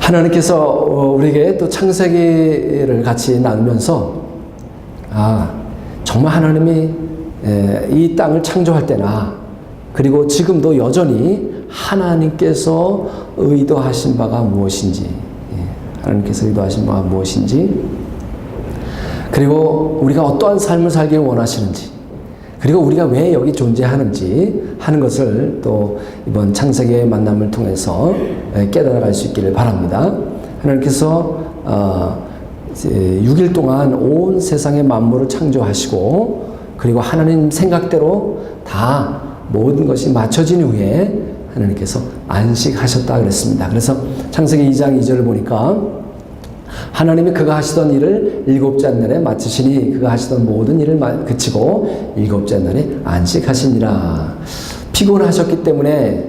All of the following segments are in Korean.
하나님께서 우리에게 또 창세기를 같이 나누면서 정말 하나님이 이 땅을 창조할 때나 그리고 지금도 여전히 하나님께서 의도하신 바가 무엇인지, 하나님께서 의도하신 바가 무엇인지, 그리고 우리가 어떠한 삶을 살기를 원하시는지, 그리고 우리가 왜 여기 존재하는지 하는 것을 또 이번 창세기의 만남을 통해서 깨달아갈 수 있기를 바랍니다. 하나님께서 6일 동안 온 세상의 만물을 창조하시고, 그리고 하나님 생각대로 다 모든 것이 맞춰진 후에 하나님께서 안식하셨다 그랬습니다. 그래서 창세기 2장 2절을 보니까 하나님이 그가 하시던 일을 일곱째 날에 마치시니 그가 하시던 모든 일을 그치고 일곱째 날에 안식하시니라. 피곤하셨기 때문에,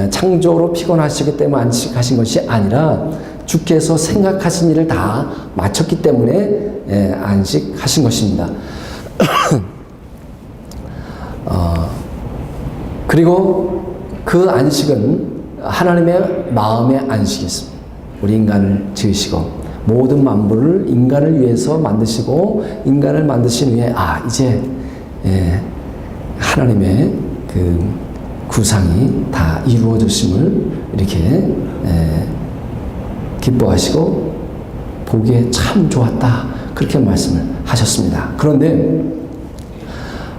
창조로 피곤하셨기 때문에 안식하신 것이 아니라 주께서 생각하신 일을 다 마쳤기 때문에 안식하신 것입니다. 그리고 그 안식은 하나님의 마음의 안식이었습니다. 우리 인간을 지으시고 모든 만물을 인간을 위해서 만드시고, 인간을 만드신 후에 이제 하나님의 그 구상이 다 이루어졌음을 이렇게 기뻐하시고 보기에 참 좋았다, 그렇게 말씀을 하셨습니다. 그런데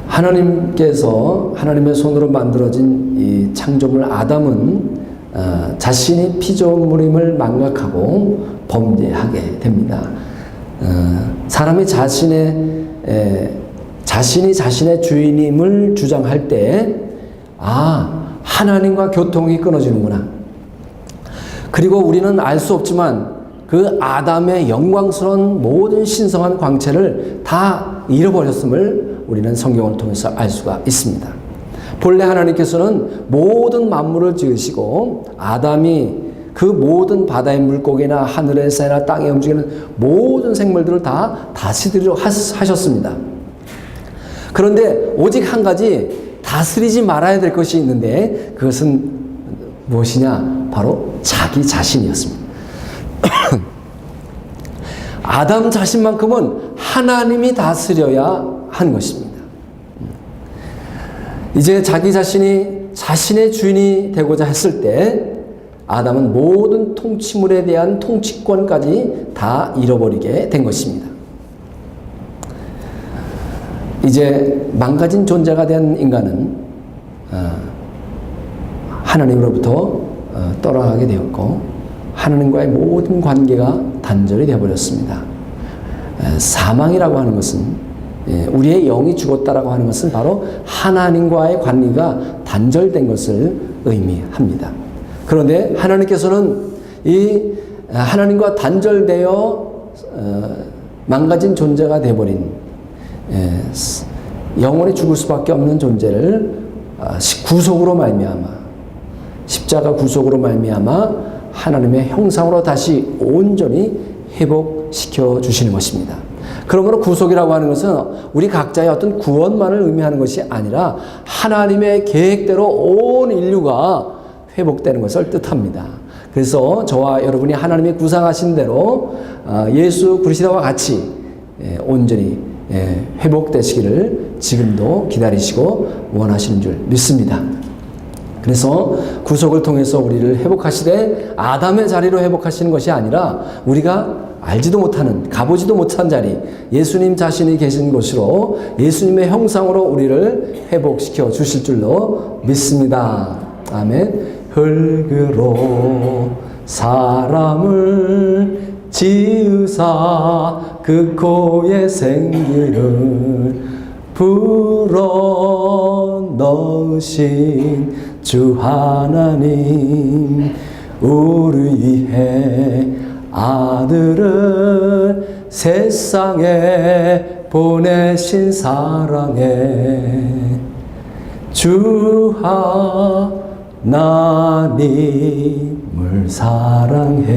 하나님께서 하나님의 손으로 만들어진 이 창조물 아담은 자신이 피조물임을 망각하고 범죄하게 됩니다. 사람이 자신이 자신의 주인임을 주장할 때 하나님과 교통이 끊어지는구나. 그리고 우리는 알 수 없지만 그 아담의 영광스러운 모든 신성한 광채를 다 잃어버렸음을 우리는 성경을 통해서 알 수가 있습니다. 본래 하나님께서는 모든 만물을 지으시고 아담이 그 모든 바다의 물고기나 하늘의 새나 땅에 움직이는 모든 생물들을 다 다스리려 하셨습니다. 그런데 오직 한 가지 다스리지 말아야 될 것이 있는데, 그것은 무엇이냐? 바로 자기 자신이었습니다. 아담 자신만큼은 하나님이 다스려야 하는 것입니다. 이제 자기 자신이 자신의 주인이 되고자 했을 때 아담은 모든 통치물에 대한 통치권까지 다 잃어버리게 된 것입니다. 이제 망가진 존재가 된 인간은 하나님으로부터 떠나가게 되었고, 하나님과의 모든 관계가 단절이 되어버렸습니다. 사망이라고 하는 것은, 우리의 영이 죽었다라고 하는 것은 바로 하나님과의 관계가 단절된 것을 의미합니다. 그런데 하나님께서는 이 하나님과 단절되어 망가진 존재가 되어버린, 영원히 죽을 수밖에 없는 존재를 구속으로 말미암아, 십자가 구속으로 말미암아 하나님의 형상으로 다시 온전히 회복시켜 주시는 것입니다. 그러므로 구속이라고 하는 것은 우리 각자의 어떤 구원만을 의미하는 것이 아니라 하나님의 계획대로 온 인류가 회복되는 것을 뜻합니다. 그래서 저와 여러분이 하나님의 구상하신 대로 예수 그리스도와 같이 온전히 회복되시기를 지금도 기다리시고 원하시는 줄 믿습니다. 그래서 구속을 통해서 우리를 회복하시되 아담의 자리로 회복하시는 것이 아니라 우리가 알지도 못하는, 가보지도 못한 자리, 예수님 자신이 계신 곳으로 예수님의 형상으로 우리를 회복시켜 주실 줄로 믿습니다. 아멘. 흙으로 사람을 지으사 그 코에 생기를 불어넣으신 주 하나님, 우리 위해 아들을 세상에 보내신 사랑에 주 하나님을 사랑해.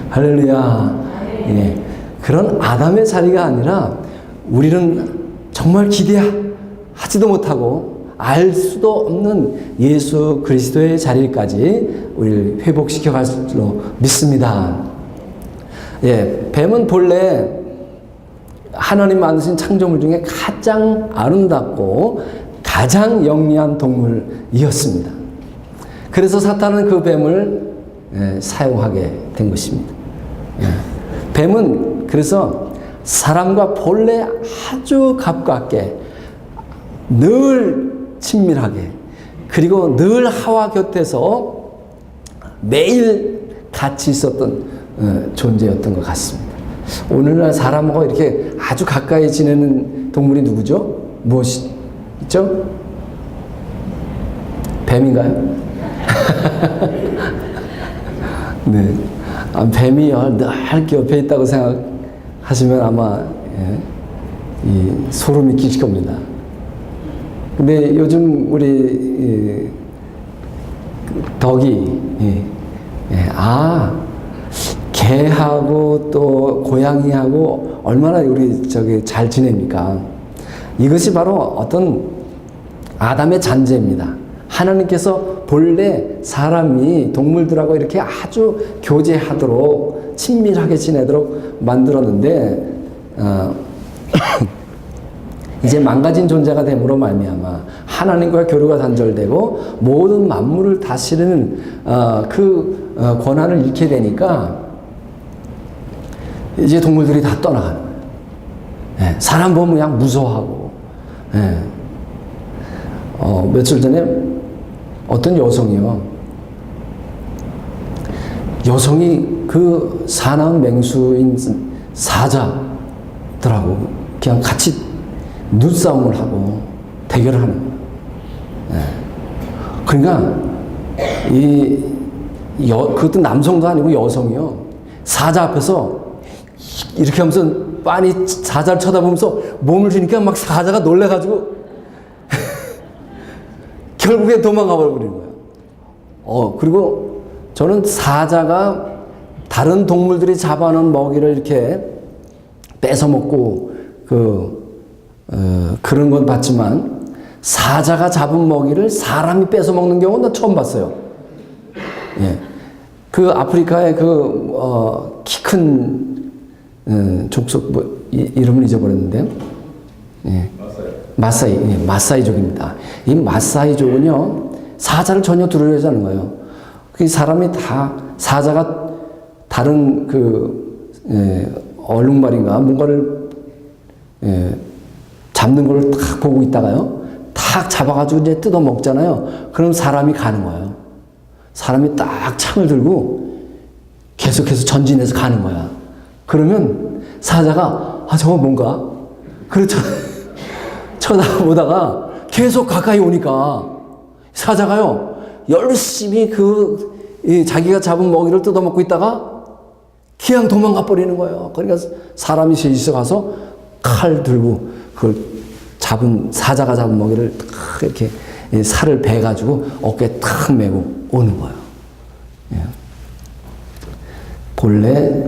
할렐루야. 예. 그런 아담의 자리가 아니라 우리는 정말 기대하지도 못하고 알 수도 없는 예수 그리스도의 자리까지 우리를 회복시켜 갈 줄로 믿습니다. 예, 뱀은 본래 하나님 만드신 창조물 중에 가장 아름답고 가장 영리한 동물이었습니다. 그래서 사탄은 그 뱀을 사용하게 된 것입니다. 뱀은 그래서 사람과 본래 아주 가깝게 늘 친밀하게 그리고 늘 하와 곁에서 매일 같이 있었던 존재였던 것 같습니다. 오늘날 사람하고 이렇게 아주 가까이 지내는 동물이 누구죠? 무엇이 있죠? 뱀인가요? 네. 뱀이 늘 옆에 있다고 생각하시면 아마 이 소름이 끼칠 겁니다. 근데 요즘 우리 덕이 개하고 또 고양이하고 얼마나 우리 잘 지냅니까? 이것이 바로 어떤 아담의 잔재입니다. 하나님께서 본래 사람이 동물들하고 이렇게 아주 교제하도록 친밀하게 지내도록 만들었는데 이제 망가진 존재가 됨으로 말미암아 하나님과 교류가 단절되고 모든 만물을 다스리는 그 권한을 잃게 되니까 이제 동물들이 다 떠나가는 거예요. 예, 사람 보면 그냥 무서워하고. 예. 며칠 전에 어떤 여성이 그 사나운 맹수인 사자들하고 그냥 같이 눈싸움을 하고 대결을 하는 거예요. 예. 그러니까 그것도 남성도 아니고 여성이요. 사자 앞에서 이렇게 하면서 빤히 사자를 쳐다보면서 몸을 쥐니까 막 사자가 놀래가지고 결국에 도망가 버리는 거예요. 그리고 저는 사자가 다른 동물들이 잡아놓은 먹이를 이렇게 뺏어 먹고 그런 건 봤지만 사자가 잡은 먹이를 사람이 뺏어 먹는 경우는 나 처음 봤어요. 예. 그 아프리카의 키 큰 족속 이름을 잊어버렸는데요. 예. 마사이족입니다. 이 마사이족은요 사자를 전혀 두려워하지 않는 거예요. 그 사람이 다 사자가 다른 얼룩말인가 뭔가를 잡는 걸 딱 보고 있다가요 탁 잡아가지고 이제 뜯어 먹잖아요. 그럼 사람이 가는 거예요. 사람이 딱 창을 들고 계속해서 전진해서 가는 거야. 그러면 사자가 저거 뭔가 그렇죠. 쳐다보다가 계속 가까이 오니까 사자가요 열심히 자기가 잡은 먹이를 뜯어먹고 있다가 그냥 도망가 버리는 거예요. 그러니까 사람이 셋이서 가서 칼 들고 그걸 사자가 잡은 먹이를 탁 이렇게 살을 베가지고 어깨에 탁 메고 오는 거예요. 예. 본래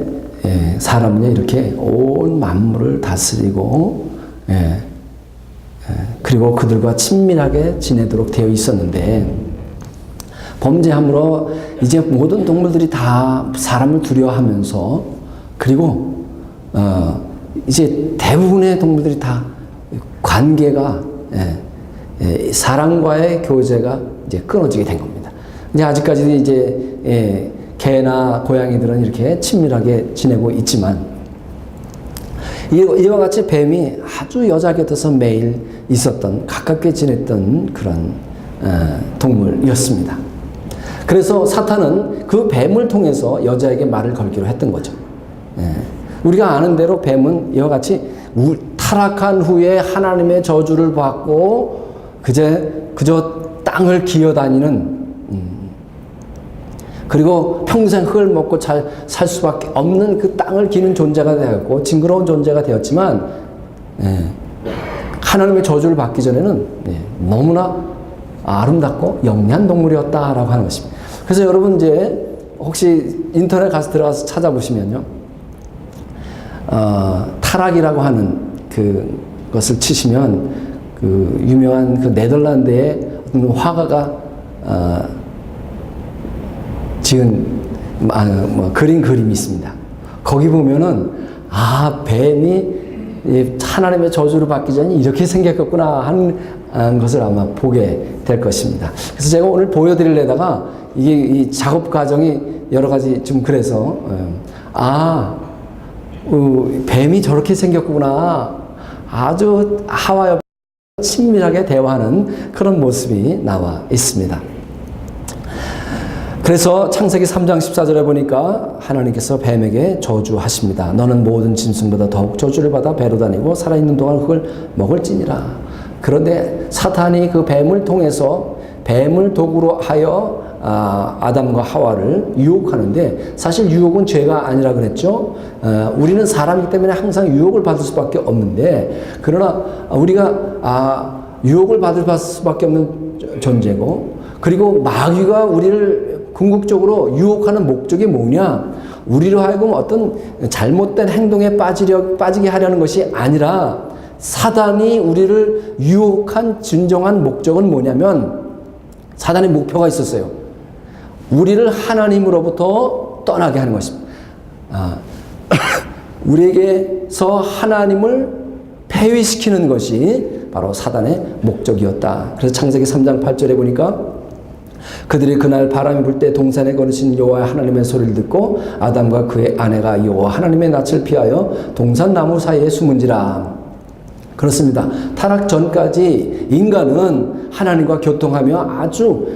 사람은 이렇게 온 만물을 다스리고 그리고 그들과 친밀하게 지내도록 되어 있었는데 범죄함으로 이제 모든 동물들이 다 사람을 두려워하면서 그리고 이제 대부분의 동물들이 다 관계가 사람과의 교제가 이제 끊어지게 된 겁니다. 이제 아직까지도 이제 개나 고양이들은 이렇게 친밀하게 지내고 있지만 이와 같이 뱀이 아주 여자 곁에서 매일 있었던 가깝게 지냈던 그런 동물이었습니다. 그래서 사탄은 그 뱀을 통해서 여자에게 말을 걸기로 했던 거죠. 우리가 아는 대로 뱀은 이와 같이 타락한 후에 하나님의 저주를 받고 그저 땅을 기어다니는 그리고 평생 흙을 먹고 잘 살 수밖에 없는 그 땅을 기는 존재가 되었고 징그러운 존재가 되었지만 하나님의 저주를 받기 전에는 너무나 아름답고 영리한 동물이었다라고 하는 것입니다. 그래서 여러분 이제 혹시 인터넷 들어가서 찾아보시면요, 타락이라고 하는 그것을 치시면 그 유명한 그 네덜란드의 어떤 화가가 지은 그린 그림이 있습니다. 거기 보면은 뱀이 하나님의 저주를 받기 전에 이렇게 생겼구나 하는 것을 아마 보게 될 것입니다. 그래서 제가 오늘 보여드리려다가 이 작업 과정이 여러 가지 좀 그래서 뱀이 저렇게 생겼구나. 아주 하와 옆에 친밀하게 대화하는 그런 모습이 나와 있습니다. 그래서 창세기 3장 14절에 보니까 하나님께서 뱀에게 저주하십니다. 너는 모든 짐승보다 더욱 저주를 받아 배로 다니고 살아있는 동안 그걸 먹을지니라. 그런데 사탄이 그 뱀을 통해서 뱀을 도구로 하여 아담과 하와를 유혹하는데, 사실 유혹은 죄가 아니라 그랬죠. 우리는 사람이기 때문에 항상 유혹을 받을 수밖에 없는데, 그러나 우리가 유혹을 받을 수밖에 없는 존재고, 그리고 마귀가 우리를 궁극적으로 유혹하는 목적이 뭐냐? 우리로 하여금 어떤 잘못된 행동에 빠지게 하려는 것이 아니라, 사단이 우리를 유혹한 진정한 목적은 뭐냐면, 사단의 목표가 있었어요. 우리를 하나님으로부터 떠나게 하는 것입니다. 우리에게서 하나님을 폐위시키는 것이 바로 사단의 목적이었다. 그래서 창세기 3장 8절에 보니까 그들이 그날 바람이 불 때 동산에 거느신 여호와 하나님의 소리를 듣고 아담과 그의 아내가 여호와 하나님의 낯을 피하여 동산 나무 사이에 숨은지라. 그렇습니다. 타락 전까지 인간은 하나님과 교통하며 아주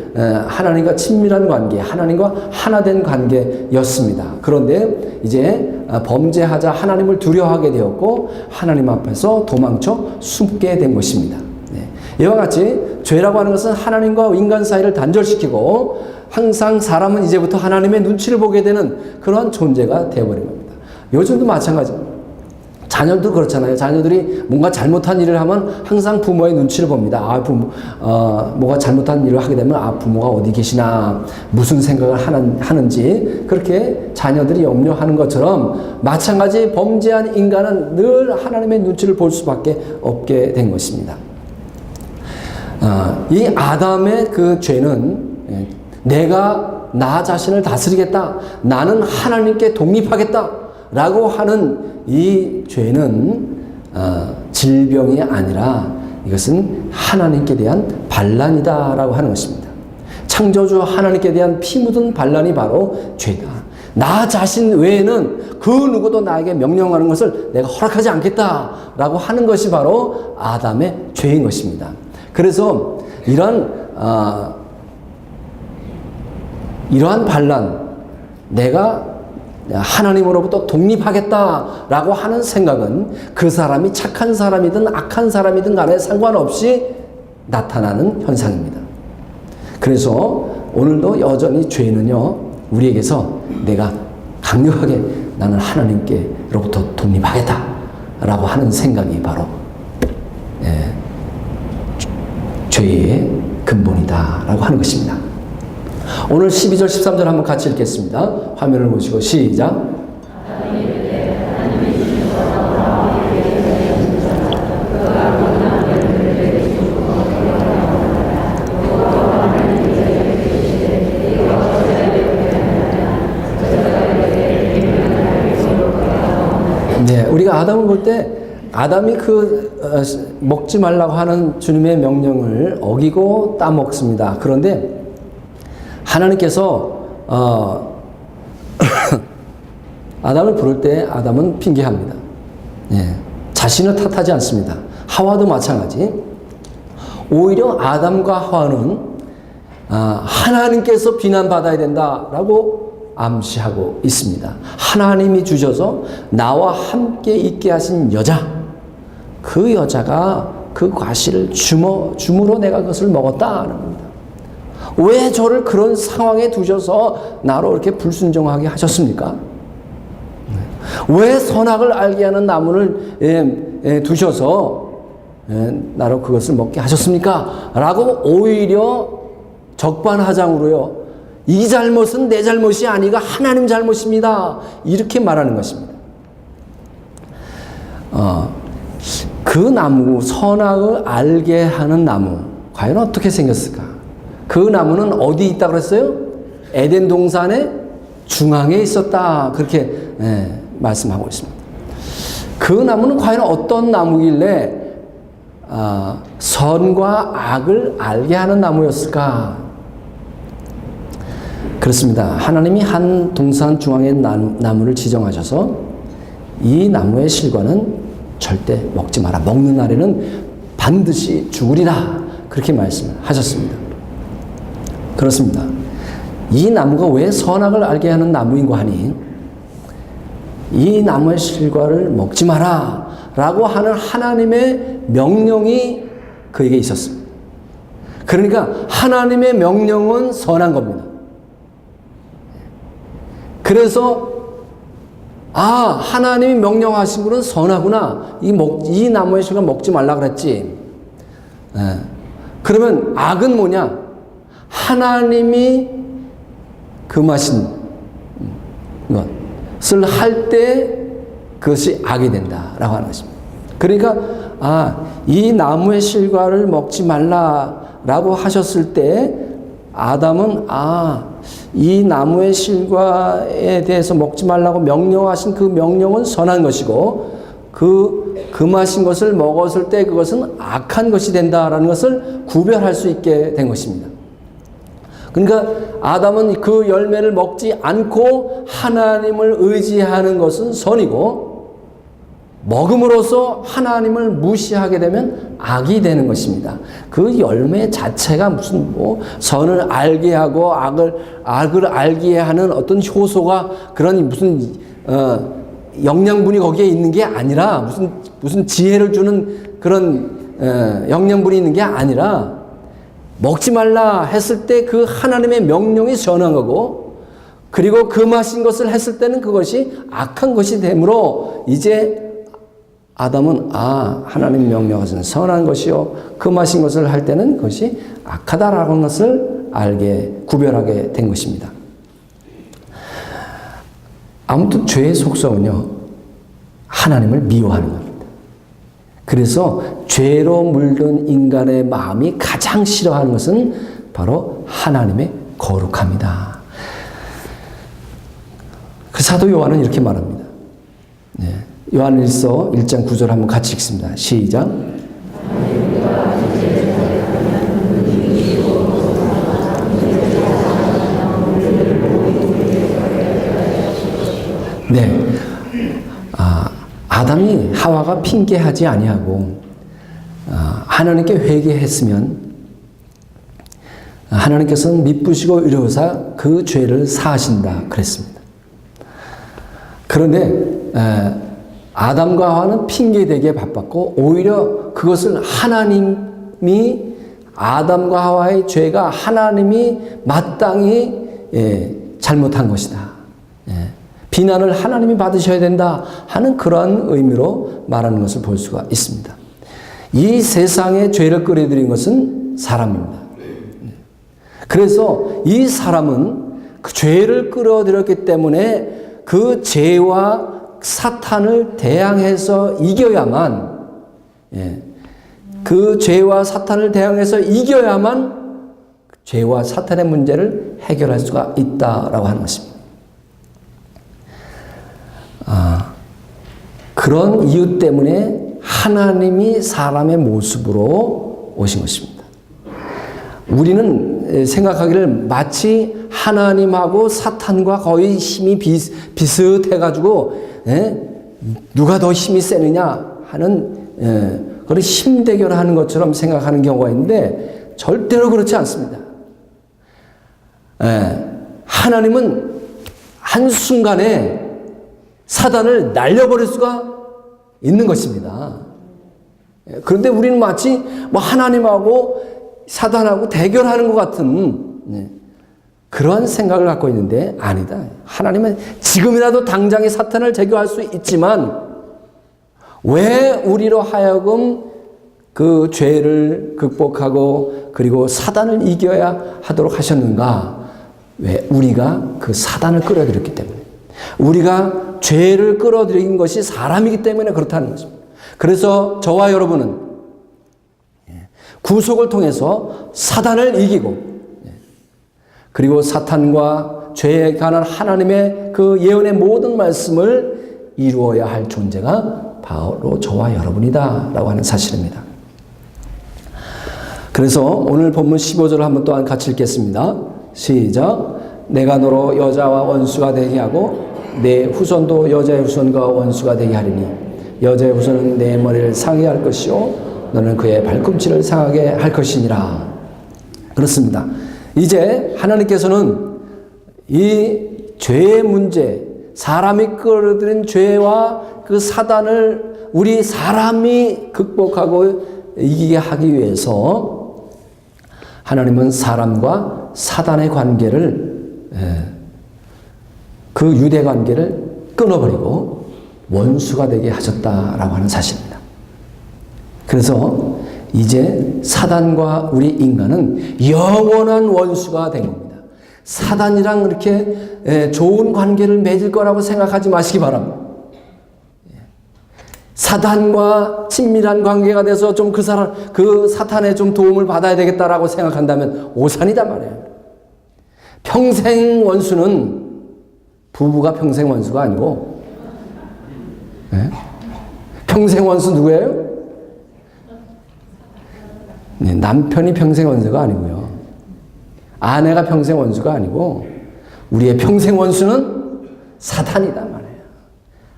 하나님과 친밀한 관계, 하나님과 하나된 관계였습니다. 그런데 이제 범죄하자 하나님을 두려워하게 되었고 하나님 앞에서 도망쳐 숨게 된 것입니다. 이와 같이 죄라고 하는 것은 하나님과 인간 사이를 단절시키고 항상 사람은 이제부터 하나님의 눈치를 보게 되는 그러한 존재가 되어버린 겁니다. 요즘도 마찬가지입니다. 자녀도 그렇잖아요. 자녀들이 뭔가 잘못한 일을 하면 항상 부모의 눈치를 봅니다. 뭐가 잘못한 일을 하게 되면 부모가 어디 계시나, 무슨 생각을 하는지, 그렇게 자녀들이 염려하는 것처럼 마찬가지 범죄한 인간은 늘 하나님의 눈치를 볼 수밖에 없게 된 것입니다. 이 아담의 그 죄는 내가 나 자신을 다스리겠다, 나는 하나님께 독립하겠다 라고 하는 이 죄는 질병이 아니라 이것은 하나님께 대한 반란이다 라고 하는 것입니다. 창조주 하나님께 대한 피 묻은 반란이 바로 죄다. 나 자신 외에는 그 누구도 나에게 명령하는 것을 내가 허락하지 않겠다 라고 하는 것이 바로 아담의 죄인 것입니다. 그래서 이러한 반란, 내가 하나님으로부터 독립하겠다라고 하는 생각은 그 사람이 착한 사람이든 악한 사람이든 간에 상관없이 나타나는 현상입니다. 그래서 오늘도 여전히 죄는요, 우리에게서 내가 강력하게 나는 하나님께로부터 독립하겠다라고 하는 생각이 바로 죄의 근본이다라고 하는 것입니다. 오늘 12절 13절 한번 같이 읽겠습니다. 화면을 보시고 시작. 네, 우리가 아담을 볼 때 아담이 먹지 말라고 하는 주님의 명령을 어기고 따먹습니다. 그런데 하나님께서 아담을 부를 때 아담은 핑계합니다. 자신을 탓하지 않습니다. 하와도 마찬가지. 오히려 아담과 하와는 하나님께서 비난받아야 된다라고 암시하고 있습니다. 하나님이 주셔서 나와 함께 있게 하신 여자, 그 여자가 그 과실을 주므로 내가 그것을 먹었다는 겁니다. 왜 저를 그런 상황에 두셔서 나로 이렇게 불순종하게 하셨습니까? 왜 선악을 알게 하는 나무를 두셔서 나로 그것을 먹게 하셨습니까? 라고 오히려 적반하장으로요, 이 잘못은 내 잘못이 아니라 하나님 잘못입니다, 이렇게 말하는 것입니다. 그 나무, 선악을 알게 하는 나무, 과연 어떻게 생겼을까? 그 나무는 어디 있다 그랬어요? 에덴 동산의 중앙에 있었다. 그렇게 말씀하고 있습니다. 그 나무는 과연 어떤 나무길래 선과 악을 알게 하는 나무였을까? 그렇습니다. 하나님이 한 동산 중앙에 나무를 지정하셔서 이 나무의 실과는 절대 먹지 마라. 먹는 날에는 반드시 죽으리라. 그렇게 말씀하셨습니다. 그렇습니다. 이 나무가 왜 선악을 알게 하는 나무인고 하니 이 나무의 실과를 먹지 마라 라고 하는 하나님의 명령이 그에게 있었습니다. 그러니까 하나님의 명령은 선한 겁니다. 그래서 하나님이 명령하신 분은 선하구나. 이 나무의 실과 먹지 말라 그랬지. 그러면 악은 뭐냐? 하나님이 금하신 것을 할 때 그것이 악이 된다라고 하는 것입니다. 그러니까 이 나무의 실과를 먹지 말라라고 하셨을 때 아담은 이 나무의 실과에 대해서 먹지 말라고 명령하신 그 명령은 선한 것이고 그 금하신 것을 먹었을 때 그것은 악한 것이 된다라는 것을 구별할 수 있게 된 것입니다. 그러니까 아담은 그 열매를 먹지 않고 하나님을 의지하는 것은 선이고 먹음으로써 하나님을 무시하게 되면 악이 되는 것입니다. 그 열매 자체가 무슨 선을 알게 하고 악을 알게 하는 어떤 효소가 그런 무슨 영양분이 거기에 있는 게 아니라 무슨 지혜를 주는 그런 영양분이 있는 게 아니라 먹지 말라 했을 때 그 하나님의 명령이 선한 거고 그리고 금하신 것을 했을 때는 그것이 악한 것이 되므로 이제 아담은 하나님 명령하신 선한 것이요 금하신 것을 할 때는 그것이 악하다라는 것을 구별하게 된 것입니다. 아무튼 죄의 속성은요 하나님을 미워하는 겁니다. 그래서 죄로 물든 인간의 마음이 가장 싫어하는 것은 바로 하나님의 거룩함이다. 그 사도 요한은 이렇게 말합니다. 요한일서 1장 9절 한번 같이 읽습니다. 시작. 네. 아담이 하와가 핑계하지 아니하고 하나님께 회개했으면 하나님께서는 미쁘시고 의로우사 그 죄를 사하신다 그랬습니다. 그런데 아담과 하와는 핑계대기에 바빴고 오히려 그것을 하나님이 아담과 하와의 죄가 하나님이 마땅히 잘못한 것이다. 비난을 하나님이 받으셔야 된다 하는 그러한 의미로 말하는 것을 볼 수가 있습니다. 이 세상에 죄를 끌어들인 것은 사람입니다. 그래서 이 사람은 그 죄를 끌어들였기 때문에 그 죄와 사탄을 대항해서 이겨야만 그 죄와 사탄을 대항해서 이겨야만 죄와 사탄의 문제를 해결할 수가 있다라고 하는 것입니다. 그런 이유 때문에 하나님이 사람의 모습으로 오신 것입니다. 우리는 생각하기를 마치 하나님하고 사탄과 거의 힘이 비슷해가지고 누가 더 힘이 세느냐 하는 그런 힘 대결을 하는 것처럼 생각하는 경우가 있는데 절대로 그렇지 않습니다. 하나님은 한순간에 사단을 날려버릴 수가 있는 것입니다. 그런데 우리는 마치 하나님하고 사단하고 대결하는 것 같은 그런 생각을 갖고 있는데 아니다. 하나님은 지금이라도 당장에 사탄을 제거할 수 있지만 왜 우리로 하여금 그 죄를 극복하고 그리고 사단을 이겨야 하도록 하셨는가? 왜? 우리가 그 사단을 끌어들였기 때문에. 우리가 죄를 끌어들인 것이 사람이기 때문에 그렇다는 것입니다. 그래서 저와 여러분은 구속을 통해서 사단을 이기고, 그리고 사탄과 죄에 관한 하나님의 그 예언의 모든 말씀을 이루어야 할 존재가 바로 저와 여러분이다 라고 하는 사실입니다. 그래서 오늘 본문 15절을 한번 또한 같이 읽겠습니다. 시작. 내가 너로 여자와 원수가 되게 하고 내 후손도 여자의 후손과 원수가 되게 하리니 여자의 후손은 내 머리를 상하게 할 것이요 너는 그의 발꿈치를 상하게 할 것이니라. 그렇습니다. 이제 하나님께서는 이 죄의 문제, 사람이 끌어들인 죄와 그 사단을 우리 사람이 극복하고 이기게 하기 위해서 하나님은 사람과 사단의 관계를, 그 유대 관계를 끊어버리고 원수가 되게 하셨다라고 하는 사실입니다. 그래서 이제 사단과 우리 인간은 영원한 원수가 된 겁니다. 사단이랑 이렇게 좋은 관계를 맺을 거라고 생각하지 마시기 바랍니다. 사단과 친밀한 관계가 돼서 좀 그 사탄의 좀 도움을 받아야 되겠다라고 생각한다면 오산이다 말이에요. 평생 원수는 부부가 평생 원수가 아니고, 평생 원수 누구예요? 남편이 평생 원수가 아니고요. 아내가 평생 원수가 아니고 우리의 평생 원수는 사탄이다 말이에요.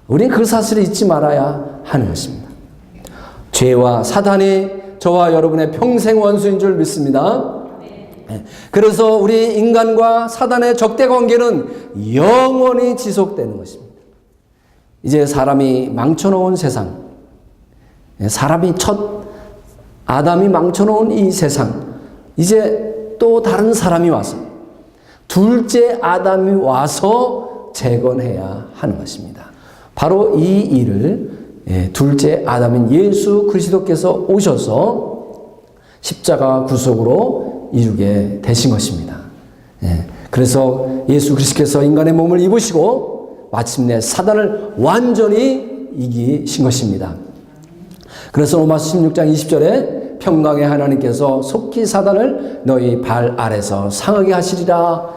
우리는 그 사실을 잊지 말아야 하는 것입니다. 죄와 사탄이 저와 여러분의 평생 원수인 줄 믿습니다. 그래서 우리 인간과 사단의 적대 관계는 영원히 지속되는 것입니다. 이제 사람이 망쳐놓은 세상, 사람이 첫 아담이 망쳐놓은 이 세상, 이제 또 다른 사람이 와서, 둘째 아담이 와서 재건해야 하는 것입니다. 바로 이 일을 둘째 아담인 예수 그리스도께서 오셔서 십자가 구속으로 이루게 되신 것입니다. 그래서 예수 그리스도께서 인간의 몸을 입으시고 마침내 사단을 완전히 이기신 것입니다. 그래서 로마서 16장 20절에 평강의 하나님께서 속히 사단을 너희 발 아래서 상하게 하시리라.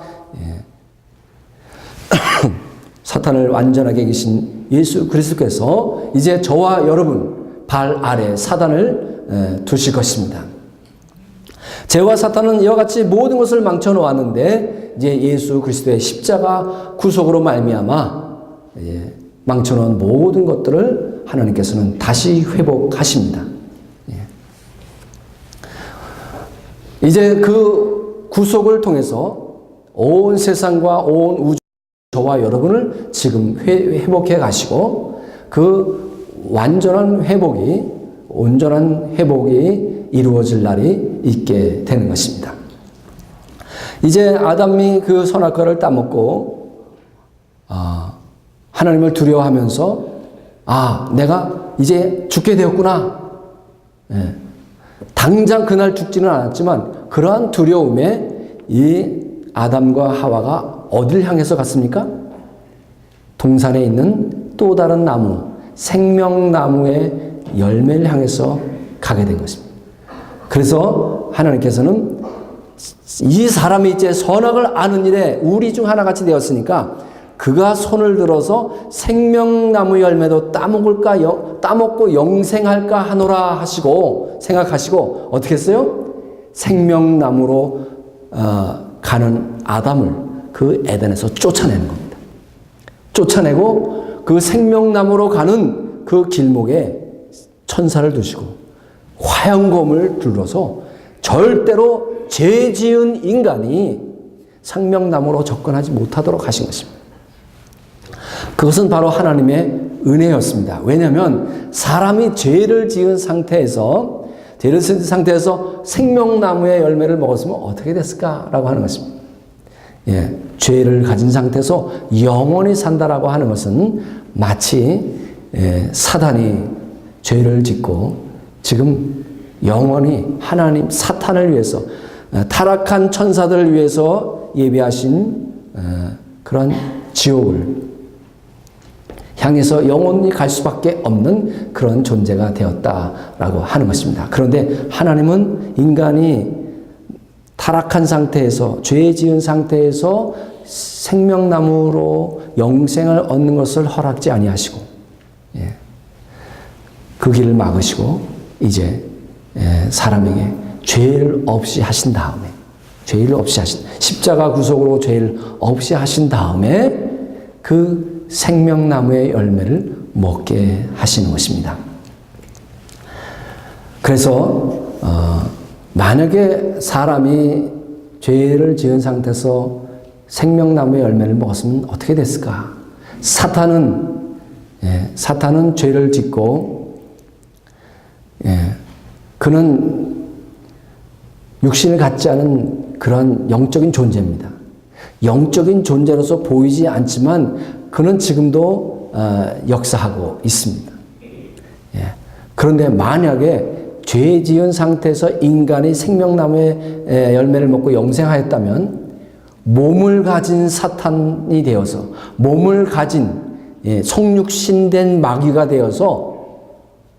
사탄을 완전하게 이기신 예수 그리스도께서 이제 저와 여러분 발 아래 사단을 두실 것입니다. 죄와 사탄은 이와 같이 모든 것을 망쳐 놓았는데 이제 예수 그리스도의 십자가 구속으로 말미암아 망쳐 놓은 모든 것들을 하나님께서는 다시 회복하십니다. 이제 그 구속을 통해서 온 세상과 온 우주, 저와 여러분을 지금 회복해 가시고 그 온전한 회복이 이루어질 날이 있게 되는 것입니다. 이제 아담이 그 선악과를 따먹고 하나님을 두려워하면서 내가 이제 죽게 되었구나. 당장 그날 죽지는 않았지만 그러한 두려움에 이 아담과 하와가 어디를 향해서 갔습니까? 동산에 있는 또 다른 나무, 생명나무의 열매를 향해서 가게 된 것입니다. 그래서 하나님께서는 이 사람이 이제 선악을 아는 일에 우리 중 하나같이 되었으니까 그가 손을 들어서 생명나무 열매도 따먹고 영생할까 하노라 하시고 생각하시고 어떻게 했어요? 생명나무로 가는 아담을 그 에덴에서 쫓아내는 겁니다. 쫓아내고 그 생명나무로 가는 그 길목에 천사를 두시고 화영검을 둘러서 절대로 죄 지은 인간이 생명나무로 접근하지 못하도록 하신 것입니다. 그것은 바로 하나님의 은혜였습니다. 왜냐하면 사람이 죄를 지은 상태에서 생명나무의 열매를 먹었으면 어떻게 됐을까라고 하는 것입니다. 죄를 가진 상태에서 영원히 산다라고 하는 것은 마치 사단이 죄를 짓고 지금 영원히 하나님 사탄을 위해서 타락한 천사들을 위해서 예비하신 그런 지옥을 향해서 영원히 갈 수밖에 없는 그런 존재가 되었다라고 하는 것입니다. 그런데 하나님은 인간이 타락한 상태에서, 죄 지은 상태에서 생명나무로 영생을 얻는 것을 허락지 아니하시고, 그 길을 막으시고 이제 사람에게 죄를 없이 하신 다음에, 십자가 구속으로 죄를 없이 하신 다음에 그 생명나무의 열매를 먹게 하시는 것입니다. 그래서 만약에 사람이 죄를 지은 상태에서 생명나무의 열매를 먹었으면 어떻게 됐을까? 사탄은 죄를 짓고, 그는 육신을 갖지 않은 그런 영적인 존재입니다. 영적인 존재로서 보이지 않지만 그는 지금도 역사하고 있습니다. 그런데 만약에 죄 지은 상태에서 인간이 생명나무의 열매를 먹고 영생하였다면 몸을 가진 사탄이 되어서, 몸을 가진 성육신된 마귀가 되어서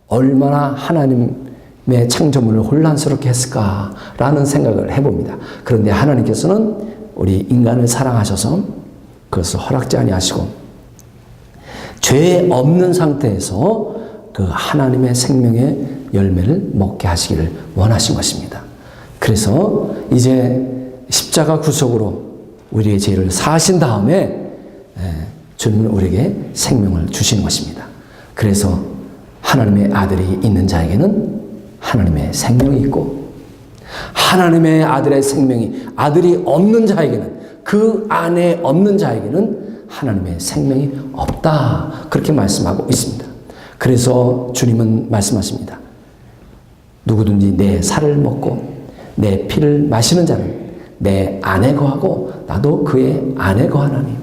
얼마나 하나님의 창조물을 혼란스럽게 했을까라는 생각을 해봅니다. 그런데 하나님께서는 우리 인간을 사랑하셔서 그것을 허락지 아니하시고 죄 없는 상태에서 그 하나님의 생명의 열매를 먹게 하시기를 원하신 것입니다. 그래서 이제 십자가 구속으로 우리의 죄를 사하신 다음에 주님은 우리에게 생명을 주시는 것입니다. 그래서 하나님의 아들이 있는 자에게는 하나님의 생명이 있고, 하나님의 아들의 생명이 아들이 없는 자에게는, 그 안에 없는 자에게는 하나님의 생명이 없다, 그렇게 말씀하고 있습니다. 그래서 주님은 말씀하십니다. 누구든지 내 살을 먹고 내 피를 마시는 자는 내 안에 거하고 나도 그의 안에 거하나니.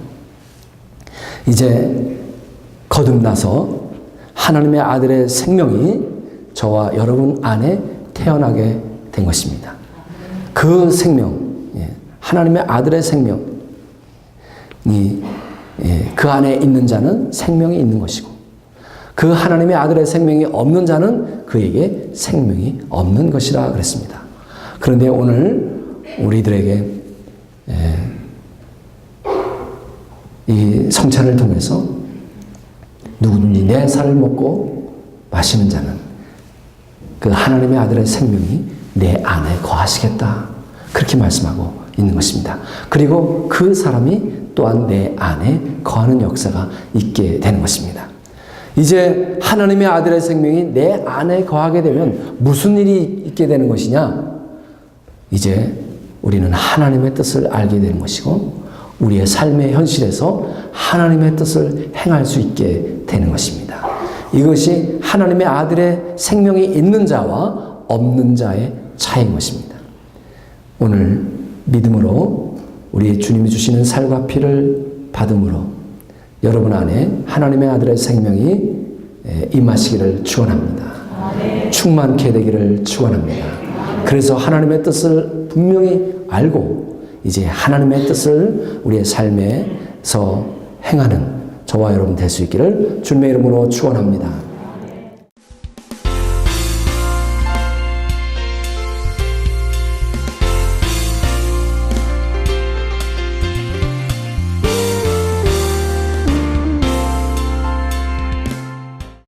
이제 거듭나서 하나님의 아들의 생명이 저와 여러분 안에 태어나게 된 것입니다. 그 생명, 하나님의 아들의 생명이 그 안에 있는 자는 생명이 있는 것이고, 그 하나님의 아들의 생명이 없는 자는 그에게 생명이 없는 것이라 그랬습니다. 그런데 오늘 우리들에게 이 성찬을 통해서 누구든지 내 살을 먹고 마시는 자는 그 하나님의 아들의 생명이 내 안에 거하시겠다, 그렇게 말씀하고 있는 것입니다. 그리고 그 사람이 또한 내 안에 거하는 역사가 있게 되는 것입니다. 이제 하나님의 아들의 생명이 내 안에 거하게 되면 무슨 일이 있게 되는 것이냐? 이제 우리는 하나님의 뜻을 알게 되는 것이고, 우리의 삶의 현실에서 하나님의 뜻을 행할 수 있게 되는 것입니다. 이것이 하나님의 아들의 생명이 있는 자와 없는 자의 차이인 것입니다. 오늘 믿음으로 우리 주님이 주시는 살과 피를 받음으로 여러분 안에 하나님의 아들의 생명이 임하시기를 축원합니다. 충만케 되기를 축원합니다. 그래서 하나님의 뜻을 분명히 알고 이제 하나님의 뜻을 우리의 삶에서 행하는 저와 여러분 될 수 있기를 주님의 이름으로 축원합니다.